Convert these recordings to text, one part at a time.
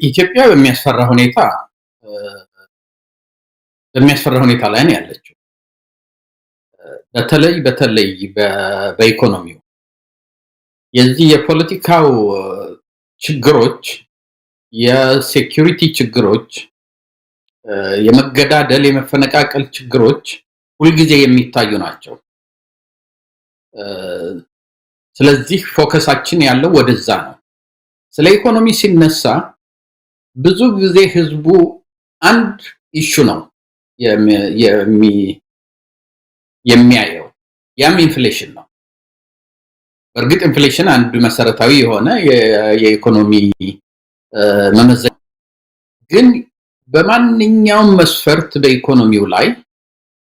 ኢትዮጵያ በሚያስፈራ ሁኔታ ላይ ነው ያለችው። በተለይ በኢኮኖሚው የዚህ የፖለቲካው ችግሮች፣ የሴኩሪቲ ችግሮች፣ የመገዳደል የመፈነቃቀል ችግሮች ሁልጊዜ የሚታዩ ናቸው። ስለዚህ ፎከሳችን ያለው ወደዛ ነው። ስለ ኢኮኖሚ ሲነሳ ብዙ ጊዜ ህዝቡ አንድ ኢሹ ነው የሚያየው፣ ያም ኢንፍሌሽን ነው። በእርግጥ ኢንፍሌሽን አንድ መሰረታዊ የሆነ የኢኮኖሚ መመዘኛ፣ ግን በማንኛውም መስፈርት በኢኮኖሚው ላይ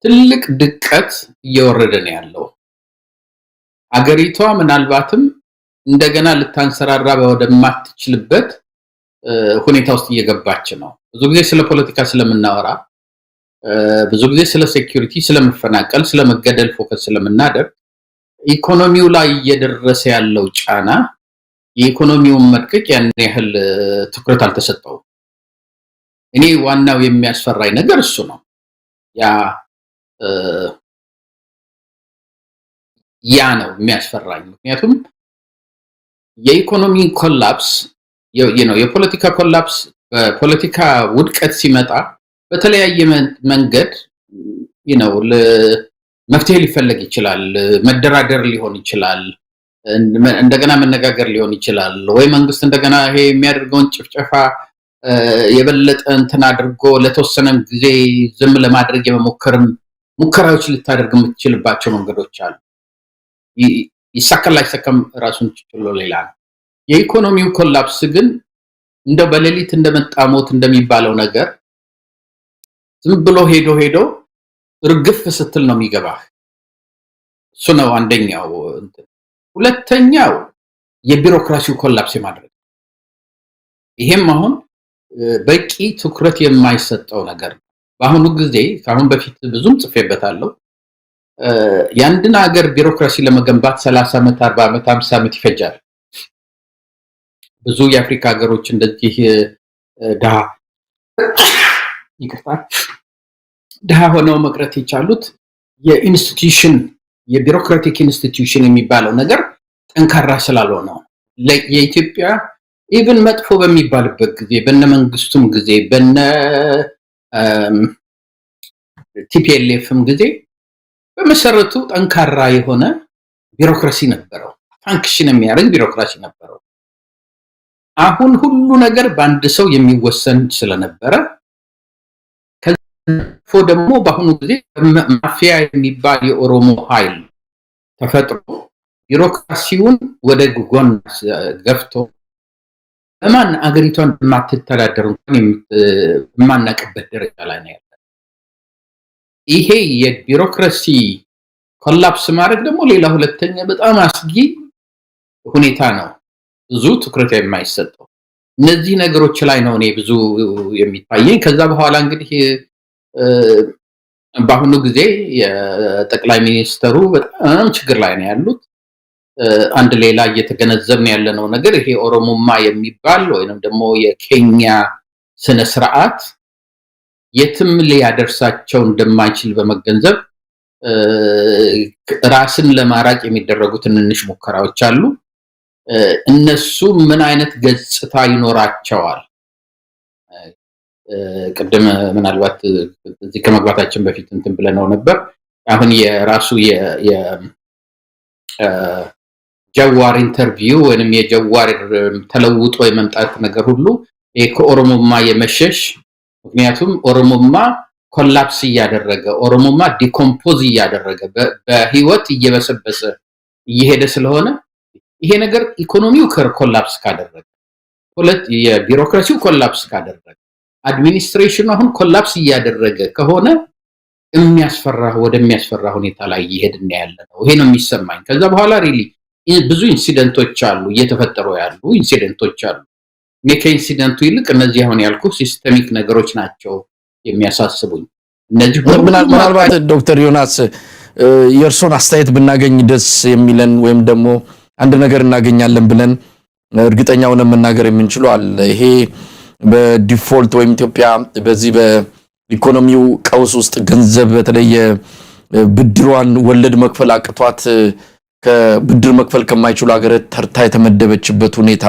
ትልቅ ድቀት እየወረደ ነው ያለው። አገሪቷ ምናልባትም እንደገና ልታንሰራራ ወደማትችልበት ሁኔታ ውስጥ እየገባች ነው። ብዙ ጊዜ ስለ ፖለቲካ ስለምናወራ፣ ብዙ ጊዜ ስለ ሴኩሪቲ፣ ስለመፈናቀል፣ ስለመገደል ፎከስ ስለምናደርግ ኢኮኖሚው ላይ እየደረሰ ያለው ጫና፣ የኢኮኖሚውን መድቀቅ ያን ያህል ትኩረት አልተሰጠውም። እኔ ዋናው የሚያስፈራኝ ነገር እሱ ነው። ያ ነው የሚያስፈራኝ። ምክንያቱም የኢኮኖሚ ኮላፕስ የፖለቲካ ኮላፕስ፣ በፖለቲካ ውድቀት ሲመጣ በተለያየ መንገድ መፍትሄ ሊፈለግ ይችላል። መደራደር ሊሆን ይችላል፣ እንደገና መነጋገር ሊሆን ይችላል፣ ወይ መንግስት እንደገና ይሄ የሚያደርገውን ጭፍጨፋ የበለጠ እንትን አድርጎ ለተወሰነ ጊዜ ዝም ለማድረግ የመሞከርም ሙከራዎች ልታደርግ የምትችልባቸው መንገዶች አሉ። ይሳካል አይሳካም ራሱን ችሎ ሌላ ነው። የኢኮኖሚው ኮላፕስ ግን እንደው በሌሊት እንደመጣ ሞት እንደሚባለው ነገር ዝም ብሎ ሄዶ እርግፍ ስትል ነው የሚገባህ። እሱ ነው አንደኛው። ሁለተኛው የቢሮክራሲው ኮላፕስ የማድረግ፣ ይሄም አሁን በቂ ትኩረት የማይሰጠው ነገር ነው። በአሁኑ ጊዜ ከአሁን በፊት ብዙም ጽፌበታለሁ። የአንድን ሀገር ቢሮክራሲ ለመገንባት 30 ዓመት፣ 40 ዓመት፣ 50 ዓመት ይፈጃል። ብዙ የአፍሪካ ሀገሮች እንደዚህ ድሃ ሆነው መቅረት የቻሉት የቢሮክራቲክ ኢንስቲትዩሽን የሚባለው ነገር ጠንካራ ስላልሆነ ነው። የኢትዮጵያ ኢቭን መጥፎ በሚባልበት ጊዜ በነ መንግስቱም ጊዜ በነ ቲፒኤልኤፍም ጊዜ በመሰረቱ ጠንካራ የሆነ ቢሮክራሲ ነበረው፣ ፋንክሽን የሚያደርግ ቢሮክራሲ ነበረው። አሁን ሁሉ ነገር በአንድ ሰው የሚወሰን ስለነበረ ከፎ ደግሞ በአሁኑ ጊዜ ማፊያ የሚባል የኦሮሞ ኃይል ተፈጥሮ ቢሮክራሲውን ወደ ጎን ገፍቶ ለማን አገሪቷን የማትተዳደር እንኳን የማናቅበት ደረጃ ላይ ነው ያለው። ይሄ የቢሮክራሲ ኮላፕስ ማድረግ ደግሞ ሌላ ሁለተኛ በጣም አስጊ ሁኔታ ነው፣ ብዙ ትኩረት የማይሰጠው። እነዚህ ነገሮች ላይ ነው እኔ ብዙ የሚታየኝ። ከዛ በኋላ እንግዲህ በአሁኑ ጊዜ የጠቅላይ ሚኒስተሩ በጣም ችግር ላይ ነው ያሉት። አንድ ሌላ እየተገነዘብን ያለነው ነገር ይሄ ኦሮሞማ የሚባል ወይንም ደግሞ የኬኛ ስነ ስርዓት የትም ሊያደርሳቸው እንደማይችል በመገንዘብ ራስን ለማራቅ የሚደረጉ ትንንሽ ሙከራዎች አሉ። እነሱ ምን አይነት ገጽታ ይኖራቸዋል? ቅድም ምናልባት እዚህ ከመግባታችን በፊት እንትን ብለነው ነበር። አሁን የራሱ ጀዋር ኢንተርቪው ወይንም የጀዋር ተለውጦ የመምጣት ነገር ሁሉ ከኦሮሞማ የመሸሽ፣ ምክንያቱም ኦሮሞማ ኮላፕስ እያደረገ፣ ኦሮሞማ ዲኮምፖዝ እያደረገ በህይወት እየበሰበሰ እየሄደ ስለሆነ ይሄ ነገር ኢኮኖሚው ኮላፕስ ካደረገ፣ የቢሮክራሲው ኮላፕስ ካደረገ፣ አድሚኒስትሬሽኑ አሁን ኮላፕስ እያደረገ ከሆነ ወደሚያስፈራ ሁኔታ ላይ እየሄድን ያለ ነው። ይሄ ነው የሚሰማኝ። ከዛ በኋላ ሪሊ ብዙ ኢንሲደንቶች አሉ፣ እየተፈጠሩ ያሉ ኢንሲደንቶች አሉ። እኔ ከኢንሲደንቱ ይልቅ እነዚህ አሁን ያልኩ ሲስተሚክ ነገሮች ናቸው የሚያሳስቡኝ። እነዚህ ምናልባት ዶክተር ዮናስ የእርሶን አስተያየት ብናገኝ ደስ የሚለን ወይም ደግሞ አንድ ነገር እናገኛለን ብለን እርግጠኛውን መናገር የምንችለው አለ። ይሄ በዲፎልት ወይም ኢትዮጵያ በዚህ በኢኮኖሚው ቀውስ ውስጥ ገንዘብ በተለየ ብድሯን ወለድ መክፈል አቅቷት ከብድር መክፈል ከማይችሉ ሀገራት ተርታ የተመደበችበት ሁኔታ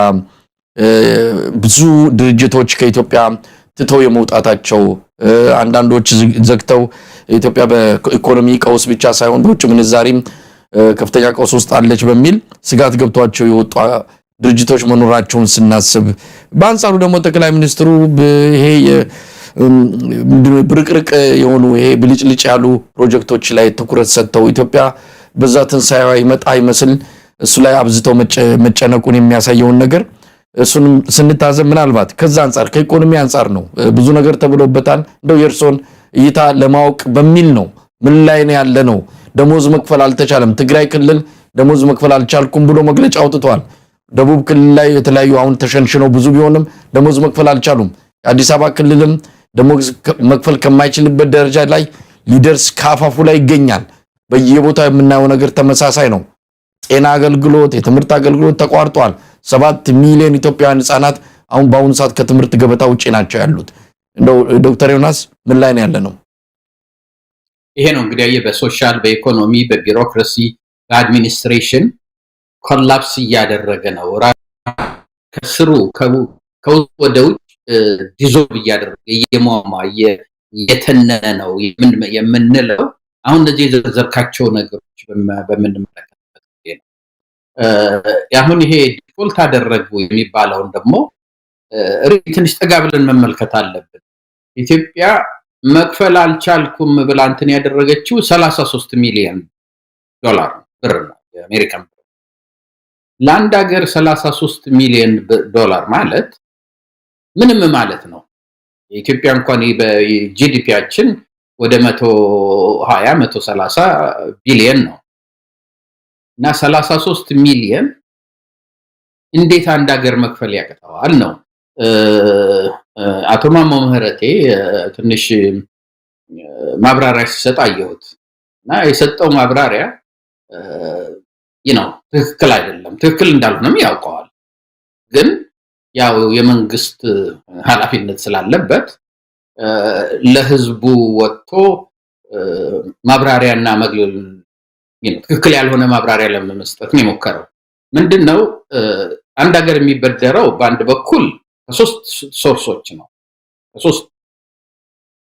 ብዙ ድርጅቶች ከኢትዮጵያ ትተው የመውጣታቸው አንዳንዶች ዘግተው ኢትዮጵያ በኢኮኖሚ ቀውስ ብቻ ሳይሆን በውጭ ምንዛሪም ከፍተኛ ቀውስ ውስጥ አለች በሚል ስጋት ገብቷቸው የወጡ ድርጅቶች መኖራቸውን ስናስብ በአንጻሩ ደግሞ ጠቅላይ ሚኒስትሩ ይሄ ብርቅርቅ የሆኑ ይሄ ብልጭልጭ ያሉ ፕሮጀክቶች ላይ ትኩረት ሰጥተው ኢትዮጵያ በዛ ትንሳኤዋ ይመጣ ይመስል እሱ ላይ አብዝተው መጨነቁን የሚያሳየውን ነገር እሱን ስንታዘብ ምናልባት ከዛ አንፃር ከኢኮኖሚ አንፃር ነው ብዙ ነገር ተብሎበታል። እንደው የርሶን እይታ ለማወቅ በሚል ነው ምን ላይ ነው ያለ ነው። ደሞዝ መክፈል አልተቻለም፣ ትግራይ ክልል ደሞዝ መክፈል አልቻልኩም ብሎ መግለጫ አውጥቷል። ደቡብ ክልል ላይ የተለያዩ አሁን ተሸንሽነው ብዙ ቢሆንም ደሞዝ መክፈል አልቻሉም። አዲስ አበባ ክልልም ደሞዝ መክፈል ከማይችልበት ደረጃ ላይ ሊደርስ ካፋፉ ላይ ይገኛል። በየቦታው የምናየው ነገር ተመሳሳይ ነው። ጤና አገልግሎት፣ የትምህርት አገልግሎት ተቋርጧል። 7 ሚሊዮን ኢትዮጵያውያን ህፃናት አሁን በአሁኑ ሰዓት ከትምህርት ገበታ ውጪ ናቸው ያሉት። እንደው ዶክተር ዮናስ ምን ላይ ነው ያለ ነው? ይሄ ነው እንግዲህ በሶሻል በኢኮኖሚ በቢሮክራሲ በአድሚኒስትሬሽን ኮላፕስ እያደረገ ነው። ከስሩ ወደ ውጭ ዲዞልቭ እያደረገ እየሟሟ እየተነነ ነው የምንለው አሁን እንደዚህ የዘረዘርካቸው ነገሮች በምንመለከትበት ጊዜ ነው። አሁን ይሄ ዲፎልት አደረጉ የሚባለውን ደግሞ ትንሽ ጠጋ ብለን መመልከት አለብን። ኢትዮጵያ መክፈል አልቻልኩም ብላ እንትን ያደረገችው 33 ሚሊዮን ዶላር ብር ነው የአሜሪካን ብር። ለአንድ ሀገር 33 ሚሊዮን ዶላር ማለት ምንም ማለት ነው። የኢትዮጵያ እንኳን በጂዲፒያችን ወደ 120 130 ቢሊዮን ነው እና 33 ሚሊዮን እንዴት አንድ ሀገር መክፈል ያቅተዋል ነው። አቶ ማሞ ምህረቴ ትንሽ ማብራሪያ ሲሰጥ አየሁት እና የሰጠው ማብራሪያ ትክክል አይደለም። ትክክል እንዳልሆነም ያውቀዋል። ግን ያው የመንግስት ኃላፊነት ስላለበት ለህዝቡ ወጥቶ ማብራሪያና መግለል ትክክል ያልሆነ ማብራሪያ ለመስጠት ነው የሞከረው። ምንድነው አንድ ሀገር የሚበደረው በአንድ በኩል ከሶስት ሶርሶች ነው። ከሶስት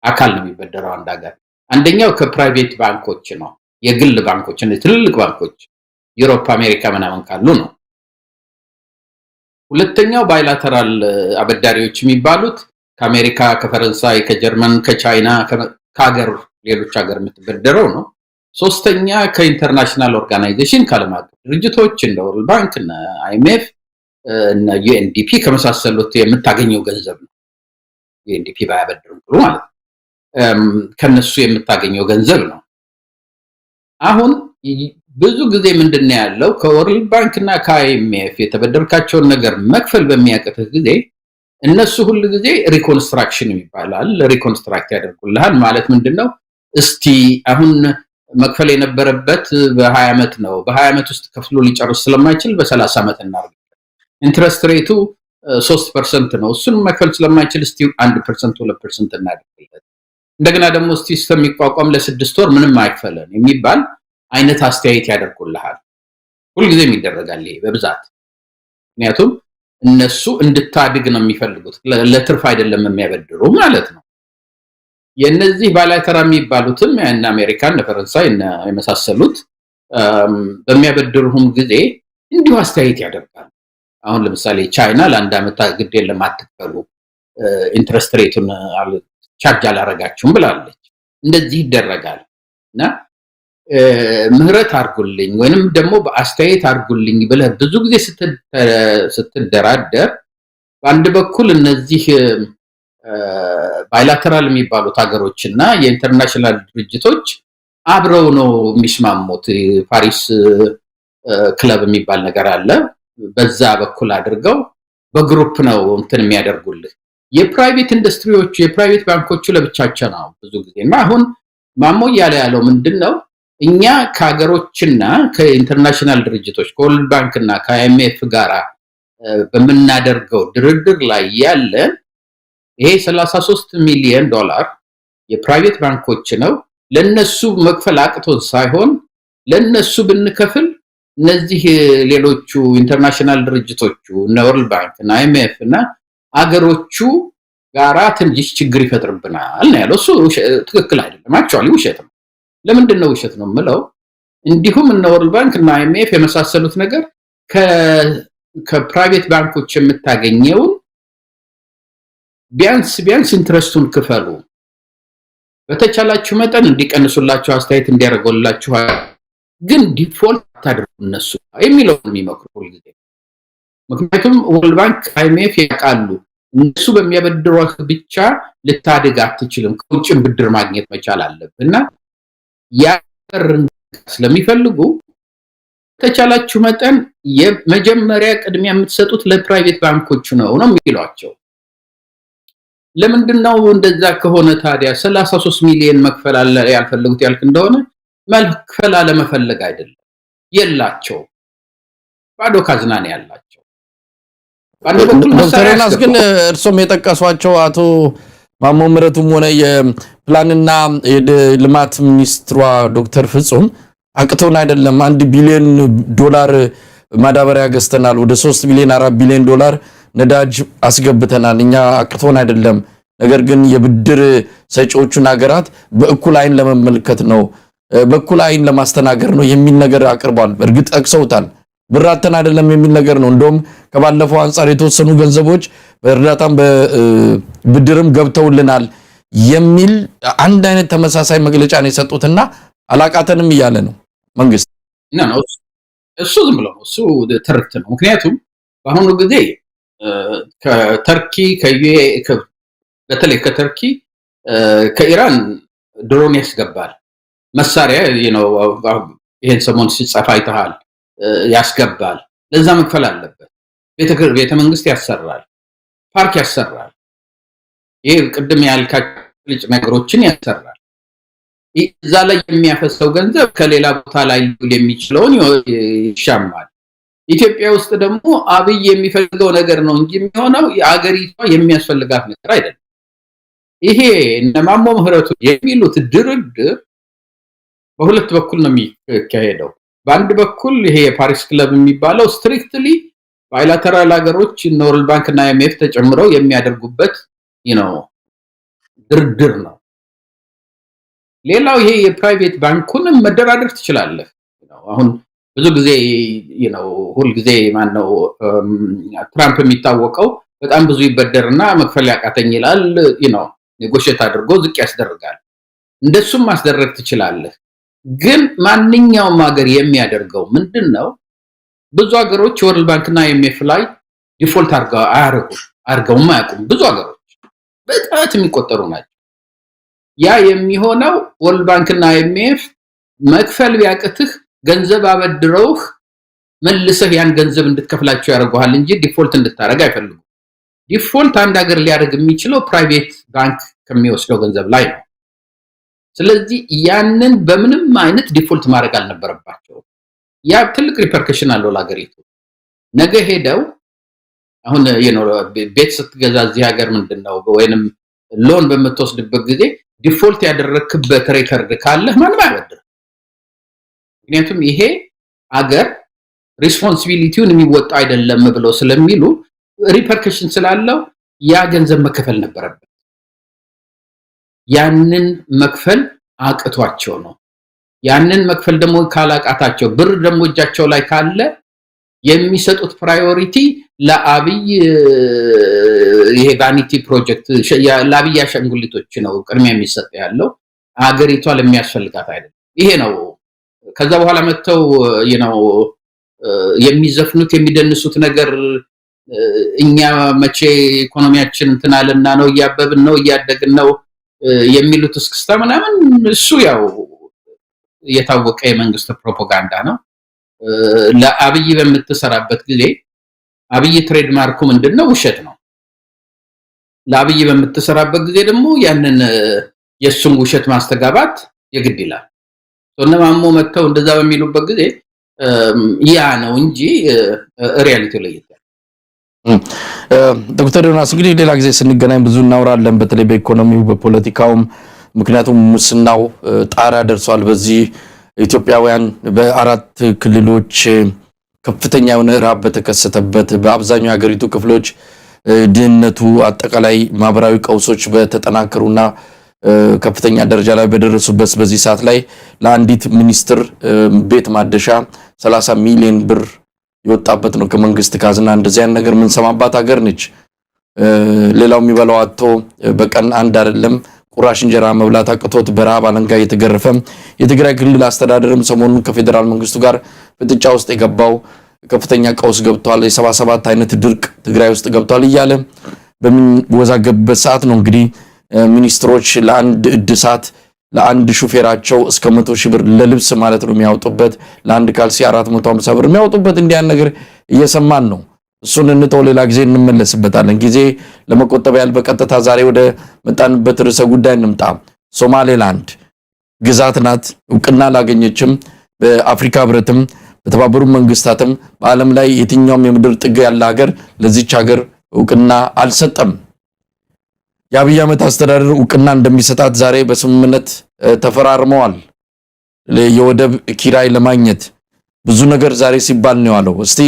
አካል ነው የሚበደረው አንድ ሀገር። አንደኛው ከፕራይቬት ባንኮች ነው፣ የግል ባንኮች እና ትልልቅ ባንኮች ዩሮፕ፣ አሜሪካ ምናምን ካሉ ነው። ሁለተኛው ባይላተራል አበዳሪዎች የሚባሉት ከአሜሪካ፣ ከፈረንሳይ፣ ከጀርመን፣ ከቻይና ከሀገር ሌሎች ሀገር የምትበደረው ነው። ሶስተኛ ከኢንተርናሽናል ኦርጋናይዜሽን ከዓለም አቀፍ ድርጅቶች እንደ ወርልድ ባንክ እና አይኤምኤፍ እና ዩኤንዲፒ ከመሳሰሉት የምታገኘው ገንዘብ ነው። ዩኤንዲፒ ባያበድርም ብሎ ማለት ነው። ከነሱ የምታገኘው ገንዘብ ነው። አሁን ብዙ ጊዜ ምንድነው ያለው ከወርልድ ባንክ እና ከአይኤምኤፍ የተበደርካቸውን ነገር መክፈል በሚያቅትህ ጊዜ እነሱ ሁሉ ጊዜ ሪኮንስትራክሽን ይባላል፣ ሪኮንስትራክት ያደርጉልሃል። ማለት ምንድነው እስቲ አሁን መክፈል የነበረበት በ20 ዓመት ነው፣ በ20 ዓመት ውስጥ ከፍሎ ሊጨርስ ስለማይችል በ30 ዓመት እናርግ። ኢንትረስት ሬቱ 3% ነው፣ እሱን መክፈል ስለማይችል እስቲ 1% 2% እናድርግለት። እንደገና ደግሞ እስቲ ስለሚቋቋም ለ6 ወር ምንም አይከፈለን የሚባል አይነት አስተያየት ያደርጉልሃል። ሁልጊዜም ይደረጋል ይሄ በብዛት። ምክንያቱም እነሱ እንድታድግ ነው የሚፈልጉት፣ ለትርፍ አይደለም የሚያበድሩ ማለት ነው። የነዚህ ባይላተራል የሚባሉትም እና አሜሪካን፣ ፈረንሳይ እና የመሳሰሉት በሚያበድሩም ጊዜ እንዲሁ አስተያየት ያደርጋሉ። አሁን ለምሳሌ ቻይና ለአንድ ዓመት ግድ የለም አትክፈሉ፣ ኢንትረስት ሬቱን ቻርጅ አላረጋችሁም ብላለች። እንደዚህ ይደረጋል እና ምህረት አድርጉልኝ ወይንም ደግሞ በአስተያየት አድርጉልኝ ብለህ ብዙ ጊዜ ስትደራደር በአንድ በኩል እነዚህ ባይላተራል የሚባሉት ሀገሮችና የኢንተርናሽናል ድርጅቶች አብረው ነው የሚስማሙት። ፓሪስ ክለብ የሚባል ነገር አለ። በዛ በኩል አድርገው በግሩፕ ነው እንትን የሚያደርጉልህ። የፕራይቬት ኢንዱስትሪዎቹ የፕራይቬት ባንኮቹ ለብቻቸው ነው ብዙ ጊዜ። እና አሁን ማሞ እያለ ያለው ምንድነው እኛ ከሀገሮችና ከኢንተርናሽናል ድርጅቶች ከወርልድ ባንክና ከአይኤምኤፍ ጋራ በመናደርገው ድርድር ላይ ያለ ይሄ 33 ሚሊዮን ዶላር የፕራይቬት ባንኮች ነው። ለነሱ መክፈል አቅቶን ሳይሆን ለነሱ ብንከፍል እነዚህ ሌሎቹ ኢንተርናሽናል ድርጅቶቹ እነ ወርልድ ባንክ እና አይኤምኤፍ እና አገሮቹ ጋራ ትንሽ ችግር ይፈጥርብናል ነው ያለው። እሱ ትክክል አይደለም። አክቹአሊ ውሸት ነው። ለምንድን ነው ውሸት ነው የምለው? እንዲሁም እነ ወርልድ ባንክ እና አይኤምኤፍ የመሳሰሉት ነገር ከፕራይቬት ባንኮች የምታገኘውን ቢያንስ ኢንትረስቱን ክፈሉ፣ በተቻላችሁ መጠን እንዲቀንሱላችሁ አስተያየት እንዲያደርጉላችሁ፣ ግን ዲፎልት አታድርጉ እነሱ የሚለውን የሚመክሩ ሁልጊዜ። ምክንያቱም ወርልድ ባንክ አይኤምኤፍ ያውቃሉ እነሱ በሚያበድሩህ ብቻ ልታድግ አትችልም፣ ከውጭም ብድር ማግኘት መቻል አለብህ እና ስለሚፈልጉ ተቻላችሁ መጠን የመጀመሪያ ቅድሚያ የምትሰጡት ለፕራይቬት ባንኮች ነው የሚሏቸው። ለምንድነው እንደዛ ከሆነ ታዲያ 33 ሚሊዮን መክፈል አለ ያልፈልጉት ያልክ እንደሆነ መክፈል አለመፈለግ አይደለም፣ የላቸው ባዶ ካዝና ነው ያላቸው። ዶክተር ዮናስ ግን እርሶም የጠቀሷቸው አቶ ማሞ ምህረቱም ሆነ የፕላንና የልማት ሚኒስትሯ ዶክተር ፍጹም አቅቶን አይደለም 1 ቢሊዮን ዶላር ማዳበሪያ ገዝተናል፣ ወደ 3 ቢሊዮን 4 ቢሊዮን ዶላር ነዳጅ አስገብተናል፣ እኛ አቅቶን አይደለም፣ ነገር ግን የብድር ሰጪዎቹን ሀገራት በእኩል አይን ለመመልከት ነው፣ በእኩል አይን ለማስተናገር ነው የሚል ነገር አቅርቧል። በእርግጥ ጠቅሰውታል። ብራተን አይደለም የሚል ነገር ነው። እንደውም ከባለፈው አንፃር የተወሰኑ ገንዘቦች በእርዳታም በብድርም ገብተውልናል የሚል አንድ አይነት ተመሳሳይ መግለጫ ነው የሰጡትና አላቃተንም እያለ ነው መንግስት። ነው እሱ ዝም ብሎ እሱ ትርክት ነው። ምክንያቱም በአሁኑ ጊዜ ከተርኪ በተለይ ከተርኪ ከኢራን ድሮን ያስገባል መሳሪያ ይሄን ሰሞን ሲጻፍ አይተሃል፣ ያስገባል። ለዛ መክፈል አለበት። ቤተ መንግስት ያሰራል፣ ፓርክ ያሰራል፣ ይሄ ቅድም ያልካቸው ነገሮችን ያሰራል። እዛ ላይ የሚያፈሰው ገንዘብ ከሌላ ቦታ ላይ ሊውል የሚችለውን ይሻማል። ኢትዮጵያ ውስጥ ደግሞ አብይ የሚፈልገው ነገር ነው እንጂ የሚሆነው የአገሪቷ የሚያስፈልጋት ነገር አይደለም። ይሄ እነማሞ ምህረቱ የሚሉት ድርድር በሁለት በኩል ነው የሚካሄደው። በአንድ በኩል ይሄ የፓሪስ ክለብ የሚባለው ስትሪክትሊ ባይላተራል ሀገሮች ወርልድ ባንክ እና አይኤምኤፍ ተጨምረው የሚያደርጉበት ድርድር ነው። ሌላው ይሄ የፕራይቬት ባንኩንም መደራደር ትችላለህ። አሁን ብዙ ጊዜ ሁል ጊዜ ማነው ትራምፕ የሚታወቀው በጣም ብዙ ይበደርና መክፈል ያቃተኝ ይላል። ኔጎሽት አድርጎ ዝቅ ያስደርጋል። እንደሱም ማስደረግ ትችላለህ። ግን ማንኛውም ሀገር የሚያደርገው ምንድነው? ብዙ ሀገሮች ወርልድ ባንክና አይኤምኤፍ ላይ ዲፎልት አድርገውም አያውቁም። ብዙ ሀገሮች በጣት የሚቆጠሩ ናቸው። ያ የሚሆነው ወርልድ ባንክና አይኤምኤፍ መክፈል ቢያቅትህ ገንዘብ አበድረውህ መልሰህ ያን ገንዘብ እንድትከፍላቸው ያደርጉሃል እንጂ ዲፎልት እንድታረግ አይፈልጉም። ዲፎልት አንድ ሀገር ሊያደርግ የሚችለው ፕራይቬት ባንክ ከሚወስደው ገንዘብ ላይ ነው። ስለዚህ ያንን በምንም አይነት ዲፎልት ማድረግ አልነበረባቸው። ያ ትልቅ ሪፐርከሽን አለው ለሀገሪቱ። ነገ ሄደው አሁን ቤት ስትገዛ እዚህ ሀገር ምንድነው ወይንም ሎን በምትወስድበት ጊዜ ዲፎልት ያደረክበት ሬከርድ ካለ ማንም አይወድም። ምክንያቱም ይሄ ሀገር ሪስፖንሲቢሊቲውን የሚወጣ አይደለም ብለው ስለሚሉ ሪፐርከሽን ስላለው ያ ገንዘብ መከፈል ነበረበት። ያንን መክፈል አቅቷቸው ነው። ያንን መክፈል ደግሞ ካላቃታቸው ብር ደግሞ እጃቸው ላይ ካለ የሚሰጡት ፕራዮሪቲ ለአብይ ይሄ ቫኒቲ ፕሮጀክት ለአብይ አሻንጉሊቶች ነው ቅድሚያ የሚሰጥ ያለው፣ አገሪቷ ለሚያስፈልጋት አይደለም። ይሄ ነው። ከዛ በኋላ መተው የሚዘፍኑት የሚደንሱት ነገር እኛ መቼ ኢኮኖሚያችን እንትናልና ነው እያበብን ነው እያደግን ነው የሚሉት እስክስታ ምናምን እሱ ያው የታወቀ የመንግስት ፕሮፓጋንዳ ነው። ለአብይ በምትሰራበት ጊዜ አብይ ትሬድማርኩ ምንድነው? ውሸት ነው። ለአብይ በምትሰራበት ጊዜ ደግሞ ያንን የሱን ውሸት ማስተጋባት የግድ ይላል። ሶነማሞ መተው እንደዛ በሚሉበት ጊዜ ያ ነው እንጂ ሪያሊቲው ላይ ዶክተር ዮናስ እንግዲህ ሌላ ጊዜ ስንገናኝ ብዙ እናወራለን፣ በተለይ በኢኮኖሚው በፖለቲካውም። ምክንያቱም ሙስናው ጣራ ደርሷል። በዚህ ኢትዮጵያውያን በአራት ክልሎች ከፍተኛ የሆነ ረሃብ በተከሰተበት በአብዛኛው የሀገሪቱ ክፍሎች ድህነቱ፣ አጠቃላይ ማህበራዊ ቀውሶች በተጠናከሩና ከፍተኛ ደረጃ ላይ በደረሱበት በዚህ ሰዓት ላይ ለአንዲት ሚኒስትር ቤት ማደሻ 30 ሚሊዮን ብር የወጣበት ነው ከመንግስት ካዝና። እንደዚህ አይነት ነገር ምን ሰማባት ሀገር ነች። ሌላው የሚበላው አጥቶ በቀን አንድ አይደለም ቁራሽ እንጀራ መብላት አቅቶት በረሃብ አለንጋ የተገረፈ የትግራይ ክልል አስተዳደርም ሰሞኑን ከፌደራል መንግስቱ ጋር ፍጥጫ ውስጥ የገባው ከፍተኛ ቀውስ ገብቷል። የ77 አይነት ድርቅ ትግራይ ውስጥ ገብቷል እያለ በሚወዛገብበት ሰዓት ነው እንግዲህ ሚኒስትሮች ለአንድ እድሳት ለአንድ ሹፌራቸው እስከ 100,000 ብር ለልብስ ማለት ነው የሚያወጡበት፣ ለአንድ ካልሲ 450 ብር የሚያወጡበት እንዲያን ነገር እየሰማን ነው። እሱን እንተው፣ ሌላ ጊዜ እንመለስበታለን። ጊዜ ለመቆጠብ ያህል በቀጥታ ዛሬ ወደ መጣንበት ርዕሰ ጉዳይ እንምጣ። ሶማሌላንድ ግዛት ናት፣ እውቅና አላገኘችም። በአፍሪካ ህብረትም በተባበሩት መንግስታትም በዓለም ላይ የትኛውም የምድር ጥግ ያለ ሀገር ለዚች ሀገር እውቅና አልሰጠም። የአብይ አህመድ አስተዳደር እውቅና እንደሚሰጣት ዛሬ በስምምነት ተፈራርመዋል። የወደብ ኪራይ ለማግኘት ብዙ ነገር ዛሬ ሲባል ነው ያለው። እስቲ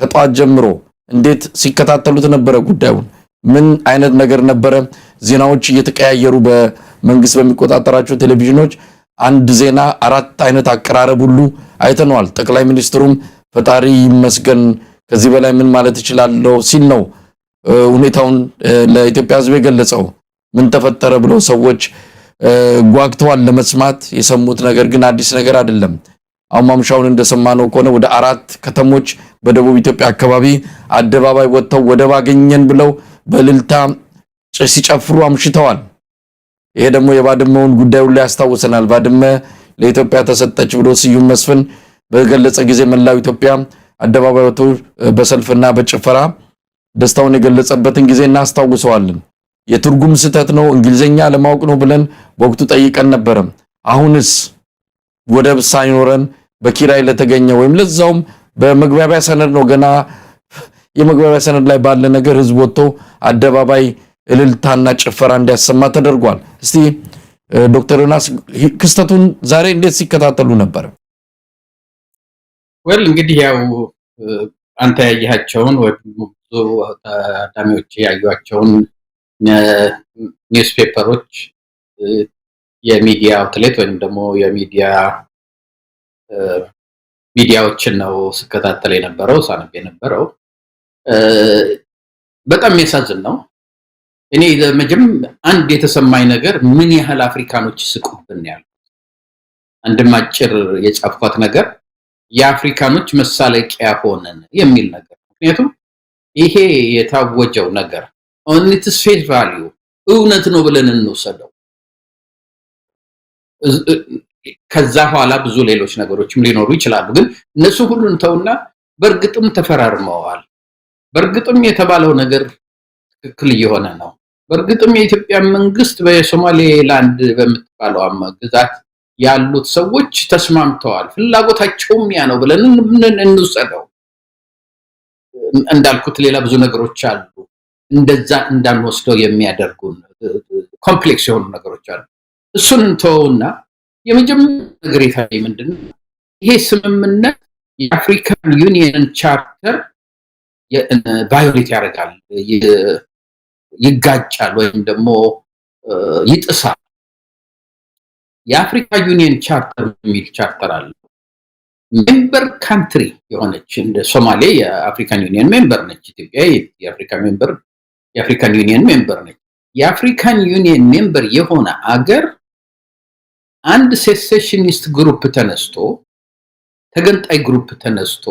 ከጧት ጀምሮ እንዴት ሲከታተሉት ነበረ ጉዳዩን? ምን አይነት ነገር ነበረ? ዜናዎች እየተቀያየሩ በመንግስት በሚቆጣጠራቸው ቴሌቪዥኖች አንድ ዜና አራት አይነት አቀራረብ ሁሉ አይተነዋል። ጠቅላይ ሚኒስትሩም ፈጣሪ ይመስገን ከዚህ በላይ ምን ማለት እችላለሁ ሲል ነው ሁኔታውን ለኢትዮጵያ ህዝብ የገለጸው። ምን ተፈጠረ ብሎ ሰዎች ጓግተዋል ለመስማት። የሰሙት ነገር ግን አዲስ ነገር አይደለም። አሁን ማምሻውን እንደሰማነው ከሆነ ወደ 4 ከተሞች በደቡብ ኢትዮጵያ አካባቢ አደባባይ ወጥተው ወደብ አገኘን ብለው በእልልታ ሲጨፍሩ አምሽተዋል። ይሄ ደግሞ የባድመውን ጉዳይ ሁሉ ያስታውሰናል። ባድመ ለኢትዮጵያ ተሰጠች ብሎ ስዩም መስፍን በገለጸ ጊዜ መላው ኢትዮጵያ አደባባይ ወጥቶ በሰልፍና በጭፈራ ደስታውን የገለጸበትን ጊዜ እናስታውሰዋለን። የትርጉም ስህተት ነው እንግሊዘኛ ለማወቅ ነው ብለን በወቅቱ ጠይቀን ነበር። አሁንስ ወደብ ሳይኖረን በኪራይ ለተገኘ ወይም ለዛውም በመግባቢያ ሰነድ ነው ገና የመግባቢያ ሰነድ ላይ ባለ ነገር ህዝብ ወጥቶ አደባባይ እልልታና ጭፈራ እንዲያሰማ ተደርጓል። እስቲ ዶክተር ዮናስ ክስተቱን ዛሬ እንዴት ሲከታተሉ ነበር? እንግዲህ ያው አንተ ያያቸውን ወይ ብዙ ታዳሚዎች ያዩአቸውን ኒውስፔፐሮች የሚዲያ አውትሌት ወይም ደግሞ ሚዲያዎችን ነው ስከታተል የነበረው ሳነብ የነበረው። በጣም የሚያሳዝን ነው። እኔ አንድ የተሰማኝ ነገር ምን ያህል አፍሪካኖች ስቁብን ያሉት። አንድም አጭር የጻፍኳት ነገር የአፍሪካኖች መሳለቂያ ሆነን የሚል ነገር። ምክንያቱም ይሄ የታወጀው ነገር on its face value እውነት ነው ብለን እንወሰደው። ከዛ በኋላ ብዙ ሌሎች ነገሮችም ሊኖሩ ይችላሉ። ግን እነሱ ሁሉን ተውና በእርግጥም ተፈራርመዋል። በእርግጥም የተባለው ነገር ትክክል እየሆነ ነው። በእርግጥም የኢትዮጵያ መንግስት በሶማሌላንድ በምትባለው ግዛት ያሉት ሰዎች ተስማምተዋል። ፍላጎታቸውም ያ ነው ብለን እንውሰደው። እንዳልኩት ሌላ ብዙ ነገሮች አሉ እንደዛ እንዳንወስደው የሚያደርጉን ኮምፕሌክስ የሆኑ ነገሮች አሉ። እሱን እንተውና የመጀመሪያው ነገር የታየኝ ምንድነው? ይሄ ስምምነት የአፍሪካን ዩኒየን ቻርተር ቫዮሌት ያደርጋል፣ ይጋጫል ወይም ደግሞ ይጥሳል። የአፍሪካ ዩኒየን ቻርተር የሚል ቻርተር አለ። ሜምበር ካንትሪ የሆነች እንደ ሶማሌ የአፍሪካን ዩኒየን ሜምበር ነች። ኢትዮጵያ የአፍሪካን ዩኒየን ሜምበር ነች። የአፍሪካን ዩኒየን ሜምበር የሆነ አገር አንድ ሴሴሽኒስት ግሩፕ ተነስቶ ተገንጣይ ግሩፕ ተነስቶ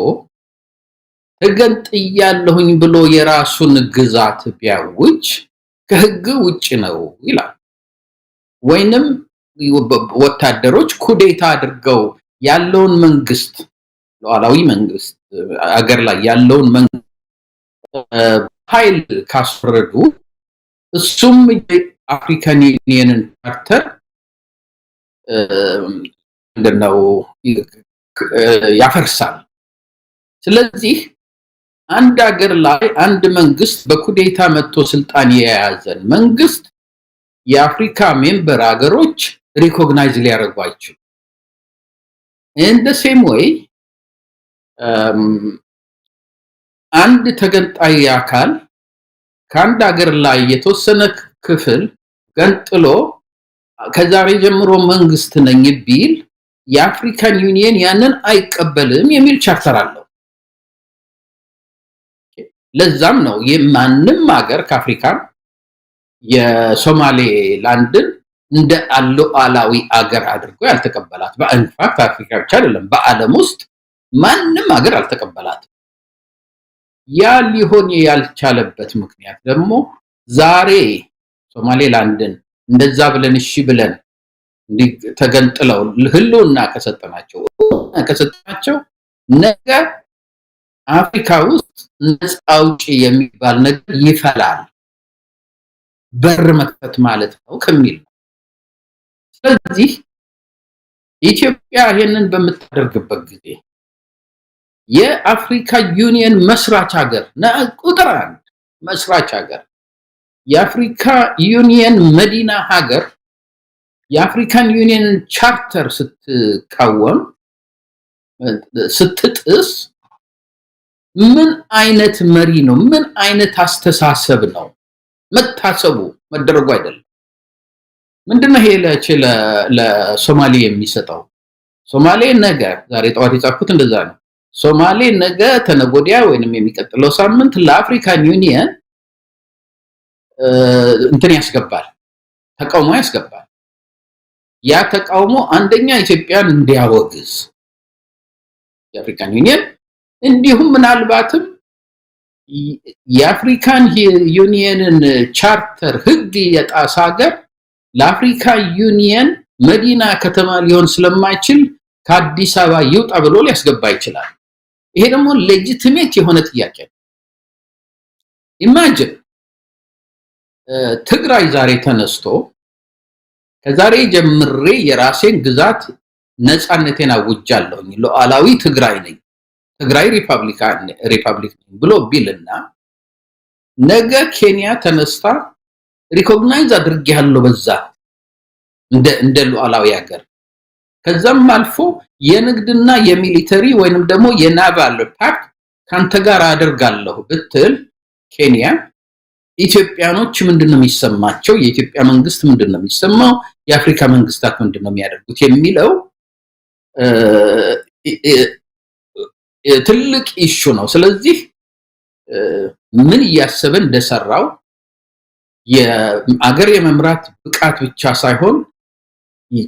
ተገንጥያለሁኝ ብሎ የራሱን ግዛት ቢያውጅ ከህግ ውጭ ነው ይላል። ወይንም ወታደሮች ኩዴታ አድርገው ያለውን መንግስት ሉዓላዊ መንግስት አገር ላይ ያለውን መንግስት ኃይል ካስወረዱ እሱም የአፍሪካን ዩኒየንን ቻርተር እንደው ያፈርሳል። ስለዚህ አንድ ሀገር ላይ አንድ መንግስት በኩዴታ መጥቶ ስልጣን የያዘን መንግስት የአፍሪካ ሜምበር ሀገሮች ሪኮግናይዝ ሊያደርጉ አይችሉም። in the same way አንድ ተገንጣይ አካል ከአንድ ሀገር ላይ የተወሰነ ክፍል ገንጥሎ ከዛሬ ጀምሮ መንግስት ነኝ ቢል የአፍሪካን ዩኒየን ያንን አይቀበልም የሚል ቻርተር አለው። ለዛም ነው የማንም ሀገር ከአፍሪካ የሶማሌላንድን እንደ ሉዓላዊ አገር አድርጎ ያልተቀበላት። በኢንፋክት አፍሪካ ብቻ አይደለም በዓለም ውስጥ ማንም ሀገር አልተቀበላትም። ያ ሊሆን ያልቻለበት ምክንያት ደግሞ ዛሬ ሶማሌላንድን እንደዛ ብለን እሺ ብለን ተገንጥለው ህልውና ከሰጠናቸው ነገ አፍሪካ ውስጥ ነፃ አውጪ የሚባል ነገር ይፈላል፣ በር መክፈት ማለት ነው ከሚል ነው። ስለዚህ ኢትዮጵያ ይሄንን በምታደርግበት ጊዜ የአፍሪካ ዩኒየን መስራች ሀገር ቁጥር 1 መስራች ሀገር የአፍሪካ ዩኒየን መዲና ሀገር የአፍሪካን ዩኒየን ቻርተር ስትቃወም ስትጥስ ምን አይነት መሪ ነው? ምን አይነት አስተሳሰብ ነው? መታሰቡ መደረጉ አይደለም። ምንድነው ይሄ ለሶማሌ የሚሰጠው? ሶማሌ ነገ ዛሬ ጠዋት የጻፍኩት እንደዛ ነው። ሶማሌ ነገ ተነጎዲያ ወይንም የሚቀጥለው ሳምንት ለአፍሪካን ዩኒየን እንትን ያስገባል፣ ተቃውሞ ያስገባል። ያ ተቃውሞ አንደኛ ኢትዮጵያን እንዲያወግዝ የአፍሪካን ዩኒየን እንዲሁም ምናልባትም የአፍሪካን ዩኒየንን ቻርተር ህግ የጣሰ ሀገር ለአፍሪካ ዩኒየን መዲና ከተማ ሊሆን ስለማይችል ከአዲስ አበባ ይውጣ ብሎ ሊያስገባ ይችላል። ይሄ ደግሞ ሌጂቲሜት የሆነ ጥያቄ ነው። ኢማጂን ትግራይ ዛሬ ተነስቶ ከዛሬ ጀምሬ የራሴን ግዛት ነፃነቴን አውጃለሁ ሉዓላዊ ትግራይ ነኝ ትግራይ ሪፐብሊክ ብሎ ቢልና ነገ ኬንያ ተነስታ ሪኮግናይዝ አድርጌያለሁ በዛ እንደ ሉዓላዊ ሀገር ከዛም አልፎ የንግድና የሚሊተሪ ወይንም ደግሞ የናቫል ፓክት ካንተ ጋር አደርጋለሁ ብትል ኬንያ ኢትዮጵያኖች ምንድነው የሚሰማቸው? የኢትዮጵያ መንግስት ምንድነው የሚሰማው? የአፍሪካ መንግስታት ምንድነው የሚያደርጉት የሚለው ትልቅ ኢሹ ነው። ስለዚህ ምን እያሰበ እንደሰራው የአገር የመምራት ብቃት ብቻ ሳይሆን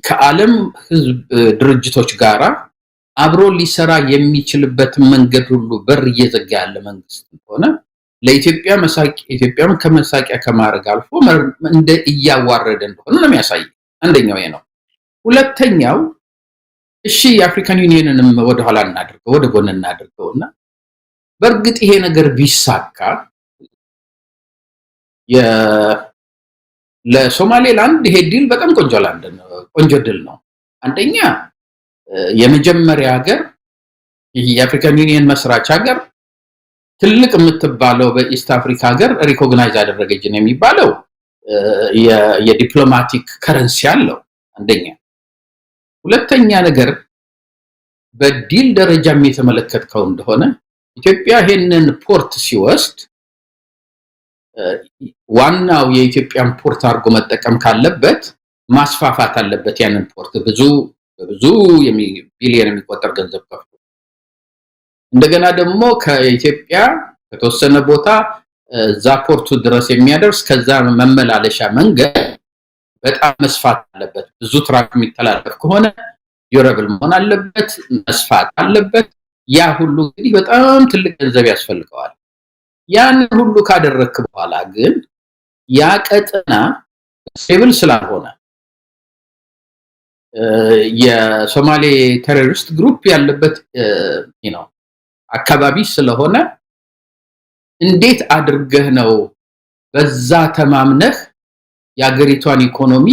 ከዓለም ህዝብ ድርጅቶች ጋራ አብሮ ሊሰራ የሚችልበት መንገድ ሁሉ በር እየዘጋ ያለ መንግስት ሆነ ለኢትዮጵያ ኢትዮጵያም ከመሳቂያ ከማድረግ አልፎ እንደ እያዋረደ እንደሆነ ነው የሚያሳየው። አንደኛው ይሄ ነው። ሁለተኛው እሺ የአፍሪካን ዩኒየንንም ወደ ኋላ እናድርገው ወደ ጎን እናድርገውና በእርግጥ ይሄ ነገር ቢሳካ ለሶማሌላንድ ይሄ ዲል በጣም ቆንጆ ድል ነው። አንደኛ የመጀመሪያ ሀገር የአፍሪካን ዩኒየን መስራች ሀገር ትልቅ የምትባለው በኢስት አፍሪካ ሀገር ሪኮግናይዝ አደረገችን የሚባለው የዲፕሎማቲክ ከረንሲ አለው አንደኛ። ሁለተኛ ነገር በዲል ደረጃም የተመለከተው እንደሆነ ኢትዮጵያ ይሄንን ፖርት ሲወስድ ዋናው የኢትዮጵያን ፖርት አድርጎ መጠቀም ካለበት ማስፋፋት አለበት። ያንን ፖርት ብዙ ቢሊዮን የሚቆጠር ገንዘብ ከፍቶ እንደገና ደግሞ ከኢትዮጵያ ከተወሰነ ቦታ እዛ ፖርቱ ድረስ የሚያደርስ ከዛ መመላለሻ መንገድ በጣም መስፋት አለበት። ብዙ ትራክ የሚተላለፍ ከሆነ ዩረብል መሆን አለበት፣ መስፋት አለበት። ያ ሁሉ እንግዲህ በጣም ትልቅ ገንዘብ ያስፈልገዋል። ያን ሁሉ ካደረክ በኋላ ግን ያ ቀጠና ስቴብል ስላልሆነ የሶማሌ ቴሮሪስት ግሩፕ ያለበት አካባቢ ስለሆነ እንዴት አድርገህ ነው በዛ ተማምነህ የአገሪቷን ኢኮኖሚ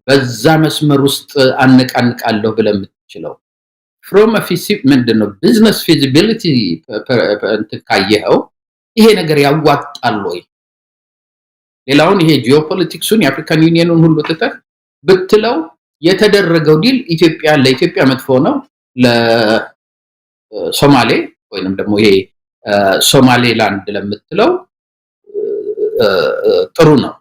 በዛ መስመር ውስጥ አነቃንቃለሁ ብለህ የምትችለው? from a ምንድነው ቢዝነስ ፊዚቢሊቲ ካየኸው ይሄ ነገር ያዋጣል ወይ? ሌላውን ይሄ ጂኦፖለቲክሱን የአፍሪካን ዩኒየንን ሁሉ ተተክ ብትለው የተደረገው ዲል ለኢትዮጵያ መጥፎ ነው፣ ለሶማሌ ወይንም ደግሞ ይሄ ሶማሌላንድ ለምትለው ጥሩ ነው።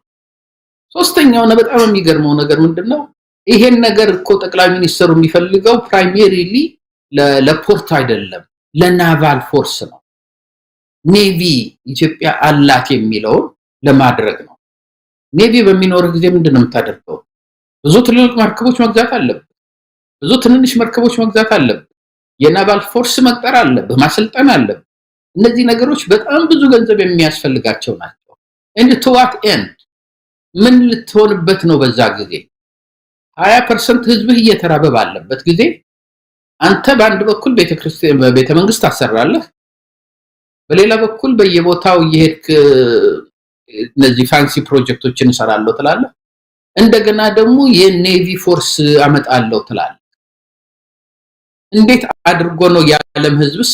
ሶስተኛው በጣም የሚገርመው ነገር ምንድነው? ይሄን ነገር እኮ ጠቅላይ ሚኒስትሩ የሚፈልገው ፕራይመሪሊ ለፖርት አይደለም፣ ለናቫል ፎርስ ነው። ኔቪ ኢትዮጵያ አላት የሚለው ለማድረግ ነው። ኔቪ በሚኖር ጊዜ ምንድነው የምታደርገው? ብዙ ትልልቅ መርከቦች መግዛት አለበት፣ ብዙ ትንንሽ መርከቦች መግዛት አለበት፣ የናቫል ፎርስ መቅጠር አለበት፣ ማሰልጠን አለበት። እነዚህ ነገሮች በጣም ብዙ ገንዘብ የሚያስፈልጋቸው ናቸው። and to what end? ምን ልትሆንበት ነው? በዛ ጊዜ 20% ህዝብህ እየተራበ ባለበት ጊዜ አንተ በአንድ በኩል ቤተ መንግስት ታሰራለህ፣ በሌላ በኩል በየቦታው እየሄድክ እነዚህ ፋንሲ ፕሮጀክቶችን እንሰራለሁ ትላለህ። እንደገና ደግሞ የኔቪ ፎርስ አመጣለሁ ትላለህ። እንዴት አድርጎ ነው የዓለም ህዝብስ?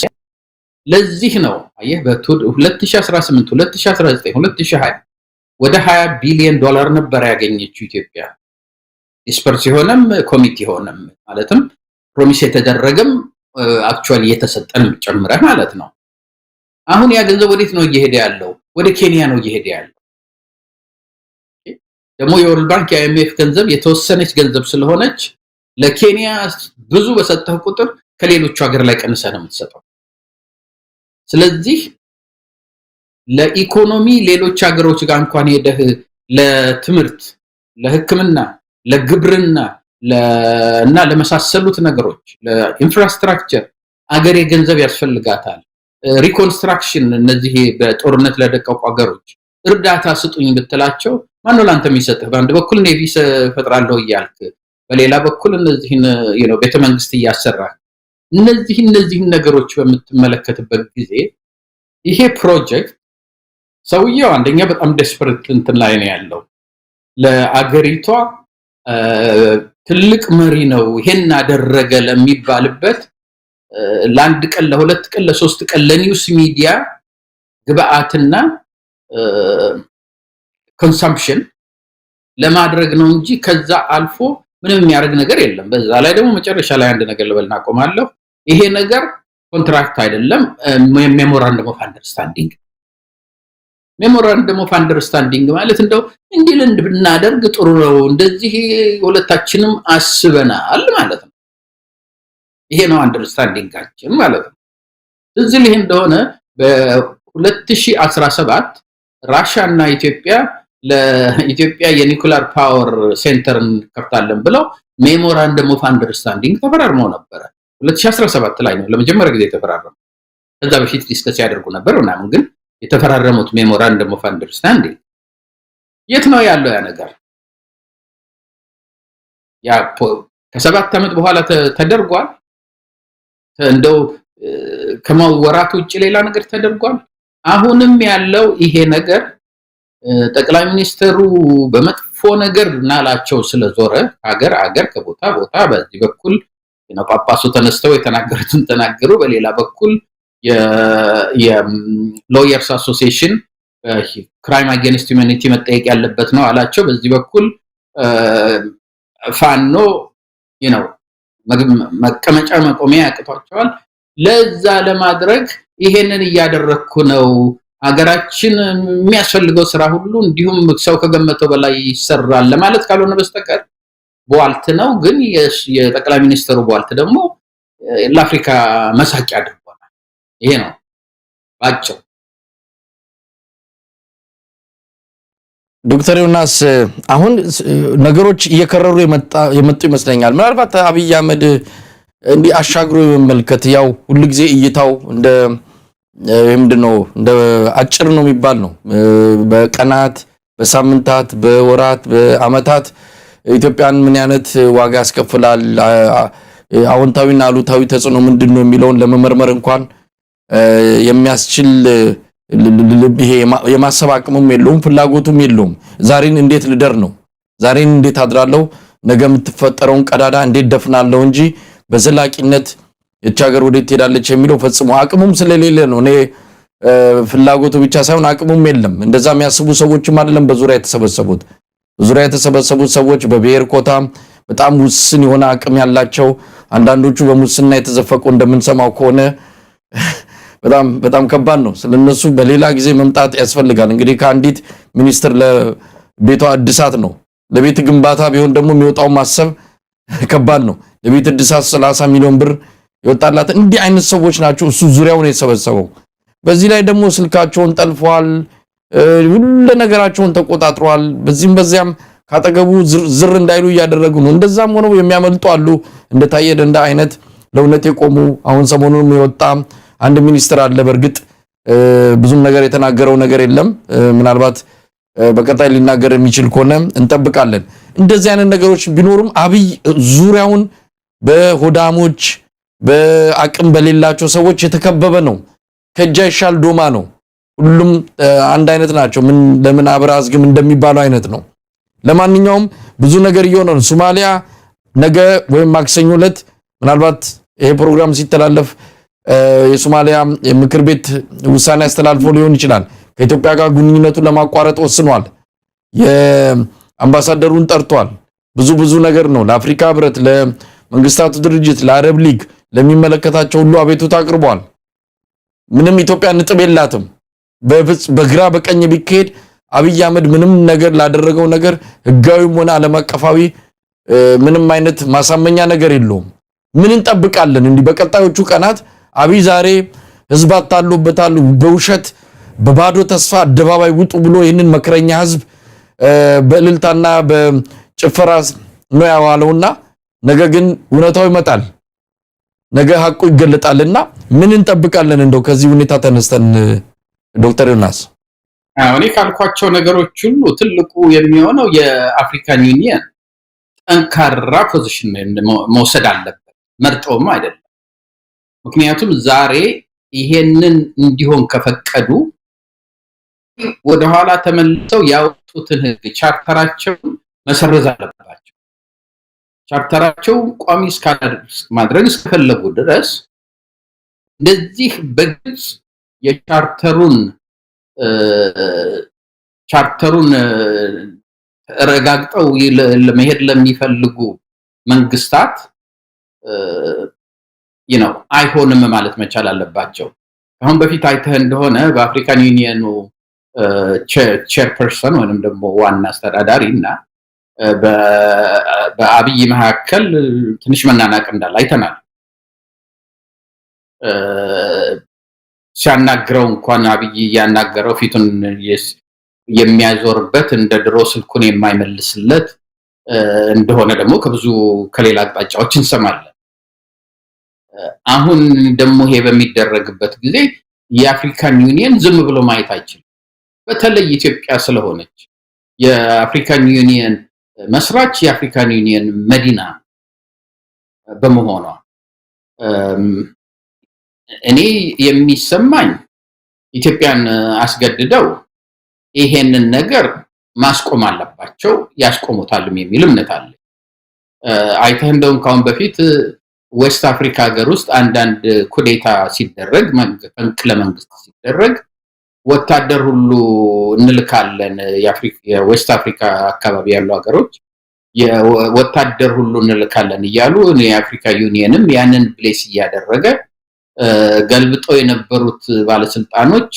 ለዚህ ነው አየህ በ2018 2019 2020 ወደ 20 ቢሊዮን ዶላር ነበር ያገኘችው ኢትዮጵያ። ዲስፐርስ ሆነም ኮሚቴ ሆነም ማለትም ፕሮሚስ የተደረገም አክቹአሊ የተሰጠንም ጨምረህ ማለት ነው። አሁን ያ ገንዘብ ወዴት ነው እየሄደ ያለው? ወደ ኬንያ ነው እየሄደ ያለው። ደግሞ የወርልድ ባንክ የአይኤምኤፍ ገንዘብ የተወሰነች ገንዘብ ስለሆነች ለኬንያ ብዙ በሰጠህ ቁጥር ከሌሎቹ ሀገር ላይ ቀንሰህ ነው የምትሰጠው። ስለዚህ ለኢኮኖሚ ሌሎች ሀገሮች ጋር እንኳን ሄደህ ለትምህርት፣ ለሕክምና፣ ለግብርና እና ለመሳሰሉት ነገሮች ለኢንፍራስትራክቸር አገሬ ገንዘብ ያስፈልጋታል። ሪኮንስትራክሽን እነዚህ በጦርነት ለደቀቁ ሀገሮች እርዳታ ስጡኝ ብትላቸው ማነው ላንተ የሚሰጥህ? በአንድ በኩል ኔቪ ፈጥራለሁ እያልክ በሌላ በኩል እነዚህን ቤተ መንግስት እያሰራህ እነዚህን ነገሮች በምትመለከትበት ጊዜ ይሄ ፕሮጀክት ሰውየው አንደኛ በጣም ዴስፐሬት እንትን ላይ ነው ያለው። ለአገሪቷ ትልቅ መሪ ነው ይሄን አደረገ ለሚባልበት ለአንድ ቀን ለሁለት ቀን ለሶስት ቀን ለኒውስ ሚዲያ ግብአትና ኮንሰምፕሽን ለማድረግ ነው እንጂ ከዛ አልፎ ምንም የሚያደርግ ነገር የለም። በዛ ላይ ደግሞ መጨረሻ ላይ አንድ ነገር ልበልና አቆማለሁ። ይሄ ነገር ኮንትራክት አይደለም፣ ሜሞራንደም ኦፍ አንደርስታንዲንግ። ሜሞራንደም ኦፍ አንደርስታንዲንግ ማለት እንደው እንዲህ ብናደርግ ጥሩ ነው፣ እንደዚህ ሁለታችንም አስበናል ማለት ነው። ይሄ ነው አንደርስታንዲንጋችን ማለት ነው። እዚህ ላይ እንደሆነ በ2017 ራሻ እና ኢትዮጵያ ለኢትዮጵያ የኒኩለር ፓወር ሴንተርን ከፍታለን ብለው ሜሞራንደም ኦፍ አንደርስታንዲንግ ተፈራርመው ነበር። 2017 ላይ ነው ለመጀመሪያ ጊዜ የተፈራረመው። ከዛ በፊት ዲስከስ ያደርጉ ነበር ምናምን፣ ግን የተፈራረሙት ሜሞራንደም ኦፍ አንደርስታንዲንግ የት ነው ያለው ያ ነገር? ያ ከ7 ዓመት በኋላ ተደርጓል። እንደው ከማወራት ውጭ ሌላ ነገር ተደርጓል። አሁንም ያለው ይሄ ነገር ጠቅላይ ሚኒስትሩ በመጥፎ ነገር ናላቸው ስለዞረ ሀገር ከቦታ ቦታ በዚህ በኩል ጳጳሱ ተነስተው የተናገሩትን ተናገሩ፣ በሌላ በኩል የሎየርስ አሶሲዬሽን ክራይም አጌንስት ሂዩማኒቲ መጠየቅ ያለበት ነው አላቸው። በዚህ በኩል ፋኖ መቀመጫ መቆሚያ ያቅቷቸዋል። ለዛ ለማድረግ ይሄንን እያደረኩ ነው፣ ሀገራችን የሚያስፈልገው ስራ ሁሉ እንዲሁም ሰው ከገመተው በላይ ይሰራል ለማለት ካልሆነ በስተቀር ቧልት ነው። ግን የጠቅላይ ሚኒስትሩ ቧልት ደግሞ ለአፍሪካ መሳቂያ አድርጓል። ይሄ ነው ባጭው። ዶክተር ዮናስ አሁን ነገሮች እየከረሩ የመጡ ይመስለኛል። ምናልባት አብይ አህመድ እንዲህ አሻግሮ የመመልከት ያው ሁሉ ጊዜ እይታው እንደ ምንድነው እንደ አጭር ነው የሚባል ነው። በቀናት፣ በሳምንታት፣ በወራት፣ በአመታት ኢትዮጵያን ምን አይነት ዋጋ ያስከፍላል፣ አዎንታዊና አሉታዊ ተጽዕኖ ምንድነው የሚለውን ለመመርመር እንኳን የሚያስችል ይሄ የማሰብ አቅሙም የለውም፣ ፍላጎቱም የለውም። ዛሬን እንዴት ልደር ነው፣ ዛሬን እንዴት አድራለሁ፣ ነገ የምትፈጠረውን ቀዳዳ እንዴት ደፍናለሁ እንጂ በዘላቂነት የቻ ሀገር ወዴት ትሄዳለች የሚለው ፈጽሞ አቅሙም ስለሌለ ነው። እኔ ፍላጎቱ ብቻ ሳይሆን አቅሙም የለም። እንደዛ የሚያስቡ ሰዎችም አይደለም በዙሪያ የተሰበሰቡት ሰዎች በብሔር ኮታ በጣም ውስን የሆነ አቅም ያላቸው አንዳንዶቹ በሙስና የተዘፈቁ እንደምንሰማው ከሆነ በጣም ከባድ ነው። ስለነሱ በሌላ ጊዜ መምጣት ያስፈልጋል። እንግዲህ ከአንዲት ሚኒስትር ለቤቷ እድሳት ነው። ለቤት ግንባታ ቢሆን ደግሞ የሚወጣው ማሰብ ከባድ ነው። ለቤት እድሳት 30 ሚሊዮን ብር ይወጣላት። እንዲህ አይነት ሰዎች ናቸው እሱ ዙሪያውን የተሰበሰበው። በዚህ ላይ ደግሞ ስልካቸውን ጠልፈዋል፣ ሁሉ ነገራቸውን ተቆጣጥረዋል። በዚህም በዚያም ካጠገቡ ዝር እንዳይሉ እያደረጉ ነው። እንደዛም ሆነው የሚያመልጡ አሉ። እንደታየ ደንዳ አይነት ለእውነት የቆሙ አሁን ሰሞኑን የወጣ አንድ ሚኒስትር አለ። በእርግጥ ብዙም ነገር የተናገረው ነገር የለም። ምናልባት በቀጣይ ሊናገር የሚችል ከሆነ እንጠብቃለን። እንደዚህ አይነት ነገሮች ቢኖሩም አብይ ዙሪያውን በሆዳሞች በአቅም በሌላቸው ሰዎች የተከበበ ነው። ከእጅ አይሻል ዶማ ነው። ሁሉም አንድ አይነት ናቸው። ምን ለምን አብራዝግም እንደሚባለው አይነት ነው። ለማንኛውም ብዙ ነገር እየሆነ ነው። ሶማሊያ ነገ ወይም ማክሰኞ ዕለት ምናልባት ይሄ ፕሮግራም ሲተላለፍ የሶማሊያ ምክር ቤት ውሳኔ አስተላልፎ ሊሆን ይችላል። ከኢትዮጵያ ጋር ግንኙነቱን ለማቋረጥ ወስኗል። የአምባሳደሩን ጠርቷል። ብዙ ነገር ነው። ለአፍሪካ ህብረት፣ ለመንግስታቱ ድርጅት፣ ለአረብ ሊግ ለሚመለከታቸው ሁሉ አቤቱታ አቅርቧል። ምንም ኢትዮጵያ ንጥብ የላትም። በግራ በቀኝ ቢካሄድ አብይ አህመድ ምንም ነገር ላደረገው ነገር ህጋዊም ሆነ ዓለም አቀፋዊ ምንም አይነት ማሳመኛ ነገር የለውም። ምን እንጠብቃለን? እንዲህ በቀጣዮቹ ቀናት አብይ ዛሬ ህዝብ አታሎበታል፣ በውሸት በባዶ ተስፋ አደባባይ ውጡ ብሎ ይህንን መከረኛ ህዝብ በእልልታና በጭፈራ ነው ያዋለውና ነገ ግን እውነታው ይመጣል። ነገ ሐቁ ይገለጣልና ምን እንጠብቃለን? እንደው ከዚህ ሁኔታ ተነስተን ዶክተር ዮናስ እኔ ካልኳቸው ነገሮች ሁሉ ትልቁ የሚሆነው የአፍሪካን ዩኒየን ጠንካራ ፖዚሽን መውሰድ አለበት፣ መርጠውም አይደለም። ምክንያቱም ዛሬ ይሄንን እንዲሆን ከፈቀዱ ወደኋላ ተመልሰው ያወጡትን ህግ ቻርተራቸው መሰረዝ አለባቸው። ቻርተራቸው ቋሚ ማድረግ እስከፈለጉ ድረስ እንደዚህ በግልጽ የቻርተሩን ረጋግጠው ለመሄድ ለሚፈልጉ መንግስታት አይሆንም ማለት መቻል አለባቸው። አሁን በፊት አይተህ እንደሆነ በአፍሪካን ዩኒየኑ ቼርፐርሰን ወይንም ደግሞ ዋና አስተዳዳሪ እና በአብይ መካከል ትንሽ መናናቅ እንዳለ አይተናል። ሲያናግረው እንኳን አብይ ያናገረው ፊቱን የሚያዞርበት እንደ ድሮ ስልኩን የማይመልስለት እንደሆነ ደግሞ ከሌላ አቅጣጫዎች እንሰማለን። አሁን ደግሞ ይሄ በሚደረግበት ጊዜ የአፍሪካን ዩኒየን ዝም ብሎ ማየት አይችልም። በተለይ ኢትዮጵያ ስለሆነች የአፍሪካን ዩኒየን መስራች የአፍሪካን ዩኒየን መዲና በመሆኗ እኔ የሚሰማኝ ኢትዮጵያን አስገድደው ይሄንን ነገር ማስቆም አለባቸው፣ ያስቆሙታልም የሚል እምነት አለ። አይተህ እንደውም ካሁን በፊት ዌስት አፍሪካ ሀገር ውስጥ አንዳንድ ኩዴታ ሲደረግ መፈንቅለ መንግስት ሲደረግ ወታደር ሁሉ እንልካለን፣ የዌስት አፍሪካ አካባቢ ያሉ ሀገሮች የወታደር ሁሉ እንልካለን እያሉ የአፍሪካ ዩኒየንም ያንን ፕሌስ እያደረገ ገልብጦ የነበሩት ባለስልጣኖች